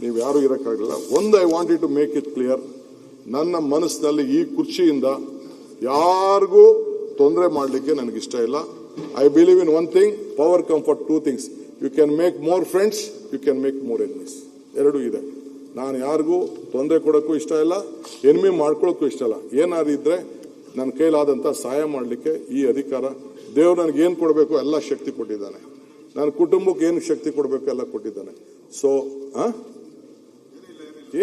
ನೀವು ಯಾರು ಇರೋಕ್ಕಾಗಲ್ಲ. ಒಂದು I wanted to make it clear, ನನ್ನ ಮನಸ್ಸಿನಲ್ಲಿ ಈ ಕುರ್ಚಿಯಿಂದ ಯಾರಿಗೂ ತೊಂದರೆ ಮಾಡಲಿಕ್ಕೆ ನನಗಿಷ್ಟ ಇಲ್ಲ. I believe in one thing, power come for two things. You can make more friends, you can make more enemies. ಎರಡೂ ಇದೆ. ನಾನು ಯಾರಿಗೂ ತೊಂದರೆ ಕೊಡೋಕ್ಕೂ ಇಷ್ಟ ಇಲ್ಲ, ಎನಿಮಿ ಮಾಡ್ಕೊಳ್ಳೋಕ್ಕೂ ಇಷ್ಟ ಇಲ್ಲ. ಏನಾದ್ರು ಇದ್ರೆ ನನ್ನ ಕೈಲಾದಂಥ ಸಹಾಯ ಮಾಡಲಿಕ್ಕೆ ಈ ಅಧಿಕಾರ ದೇವ್ರು ನನಗೆ ಏನು ಕೊಡಬೇಕು ಎಲ್ಲ ಶಕ್ತಿ ಕೊಟ್ಟಿದ್ದಾನೆ. ನನ್ನ ಕುಟುಂಬಕ್ಕೆ ಏನು ಶಕ್ತಿ ಕೊಡಬೇಕು ಎಲ್ಲ ಕೊಟ್ಟಿದ್ದಾನೆ. ಸೊ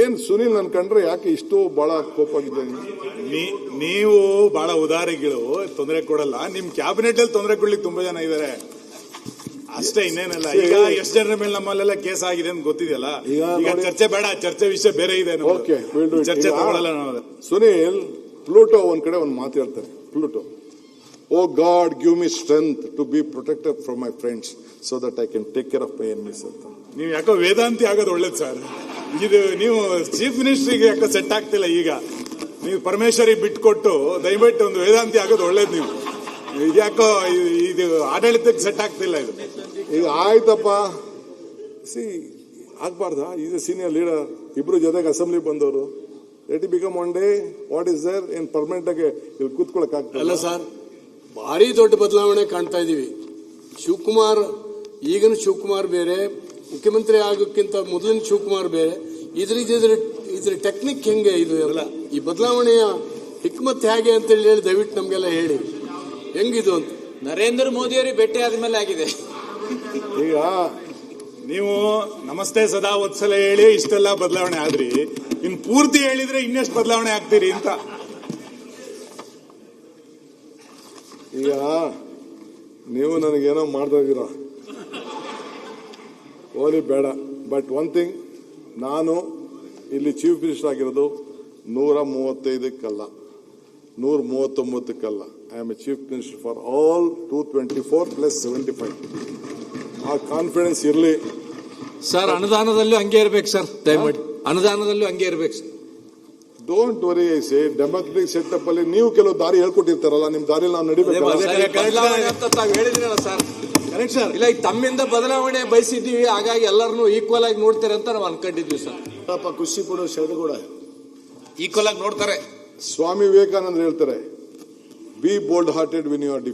ಏನ್ ಸುನೀಲ್ ನನ್ ಕಂಡ್ರೆ ಯಾಕೆ ಇಷ್ಟು ಬಹಳ ಕೋಪ ಆಗಿದೆ? ನೀವು ಬಹಳ ಉದಾರಿಗಳು, ತೊಂದರೆ ಕೊಡಲ್ಲ. ನಿಮ್ ಕ್ಯಾಬಿನೆಟ್ ಅಲ್ಲಿ ತೊಂದರೆ ಕೊಡ್ಲಿಕ್ಕೆ ತುಂಬಾ ಜನ ಇದಾರೆ ಅಷ್ಟೇ, ಇನ್ನೇನಲ್ಲ. ಈಗ ಎಷ್ಟು ಜನರ ಮೇಲೆ ನಮ್ಮಲ್ಲೆಲ್ಲ ಕೇಸ್ ಆಗಿದೆ ಅಂತ ಗೊತ್ತಿದೆಯಲ್ಲ. ಈಗ ಚರ್ಚೆ ಬೇಡ, ಚರ್ಚೆ ವಿಷಯ ಬೇರೆ ಇದೆ. ಚರ್ಚೆ ತಗೊಳ್ಳಲ್ಲ ನಾವು. ಸುನೀಲ್, ಪ್ಲೂಟೋ ಒಂದ್ ಕಡೆ ಒಂದ್ ಮಾತು ಹೇಳ್ತಾರೆ. Pluto, oh God give me strength to be protected from my friends so that I can take care of my enemies ಅಂತ. ನೀವು ಯಾಕೋ ವೇದಾಂತಿ ಆಗೋದು ಒಳ್ಳೇದು ಸರ್. ಇದು ನೀವು ಚೀಫ್ ಮಿನಿಸ್ಟ್ರಿಗೆ ಯಾಕೋ ಸೆಟ್ ಆಗ್ತಿಲ್ಲ. ಈಗ ನೀವು ಪರಮೇಶ್ವರಿಗೆ ಬಿಟ್ಕೊಟ್ಟು ದಯವಿಟ್ಟು ಒಂದು ವೇದಾಂತಿ ಆಗೋದು ಒಳ್ಳೇದು. ನೀವು ಇದ್ಯಾಕೋ ಇದು ಆಡಳಿತಕ್ಕೆ ಸೆಟ್ ಆಗ್ತಿಲ್ಲ. ಇದು ಈಗ ಆಯ್ತಪ್ಪ, ಸಿ ಆಗ್ಬಾರ್ದ? ಈಸ್ ಎ ಸೀನಿಯರ್ ಲೀಡರ್, ಇಬ್ರು ಜೊತೆಗೆ ಅಸೆಂಬ್ಲಿ ಬಂದವರು. Let it become one day what is there. ಏನ್ ಪರ್ಮನೆಂಟ್ ಆಗಿ ಇಲ್ಲಿ ಕೂತ್ಕೊಳಕ್ ಆಗ್ತದೆ? ಅಲ್ಲ ಸರ್, ಭಾರಿ ದೊಡ್ಡ ಬದಲಾವಣೆ ಕಾಣ್ತಾ ಇದೀವಿ. ಶಿವಕುಮಾರ್, ಈಗಿನ ಶಿವಕುಮಾರ್ ಬೇರೆ, ಮುಖ್ಯಮಂತ್ರಿ ಆಗೋಕ್ಕಿಂತ ಮೊದಲಿನ ಶಿವಕುಮಾರ್ ಬೇರೆ. ಇದ್ರ ಟೆಕ್ನಿಕ್ ಹೆಂಗೆ ಇದು ಎಲ್ಲ? ಈ ಬದಲಾವಣೆಯ ಹಿಕ್ಮತ್ ಹೇಗೆ ಅಂತ ಹೇಳಿ ದಯವಿಟ್ಟು ನಮ್ಗೆಲ್ಲ ಹೇಳಿ, ಹೆಂಗಿದು ಅಂತ. ನರೇಂದ್ರ ಮೋದಿ ಅವರಿಗೆ ಭೇಟಿ ಆದ್ಮೇಲೆ ಆಗಿದೆ. ಈಗ ನೀವು ನಮಸ್ತೆ ಸದಾ ವತ್ಸಲ ಹೇಳಿ ಇಷ್ಟೆಲ್ಲ ಬದಲಾವಣೆ ಆದ್ರಿ, ಇನ್ ಪೂರ್ತಿ ಹೇಳಿದ್ರೆ ಇನ್ನೆಷ್ಟು ಬದಲಾವಣೆ ಆಗ್ತೀರಿ ಅಂತ. ಈಗ ನೀವು ನನಗೇನೋ ಮಾಡ್ತಾ ಇದ್ದೀರಾ, ಓಲಿ ಬೇಡ. ಬಟ್ ಒನ್ ಥಿಂಗ್, ನಾನು ಇಲ್ಲಿ ಚೀಫ್ ಮಿನಿಸ್ಟರ್ ಆಗಿರೋದು 135ಕ್ಕಲ್ಲ, 139ಕ್ಕಲ್ಲ. I am a chief minister for all 224 + 75. ಆ ಕಾನ್ಫಿಡೆನ್ಸ್ ಇರಲಿ ಸರ್. ಅನುದಾನದಲ್ಲೂ ಹಂಗೆ ಇರ್ಬೇಕು ಸರ್, ದಯಮಾಡಿ ಅನುದಾನದಲ್ಲೂ ಹಂಗೆ ಇರ್ಬೇಕು sir. Don't worry. I say democratic setup ಅಲ್ಲಿ ನೀವು ಕೆಲವು ದಾರಿ ಹೇಳ್ಕೊಟ್ಟಿರ್ತಾರಲ್ಲ, ನಿಮ್ ದಾರಿಯಲ್ಲಿ ನಾವು ನಡಿಬೇಕು. ಹೇಳಿದ್ರಲ್ಲ ಸರ್, ಕರೆಕ್ಟ್ ಸರ್. ಇಲ್ಲ, ಈಗ ತಮ್ಮಿಂದ ಬದಲಾವಣೆ ಬಯಸಿದ್ದೀವಿ, ಹಾಗಾಗಿ ಎಲ್ಲರನ್ನೂ ಈಕ್ವಲ್ ಆಗಿ ನೋಡ್ತಾರೆ ಅಂತ ನಾವು ಅನ್ಕೊಂಡಿದ್ವಿ ಸರ್. ಖುಷಿ ಕೂಡ ಕೂಡ ಈಕ್ವಲ್ ಆಗಿ ನೋಡ್ತಾರೆ. ಸ್ವಾಮಿ ವಿವೇಕಾನಂದ ಹೇಳ್ತಾರೆ, be bold hearted win you R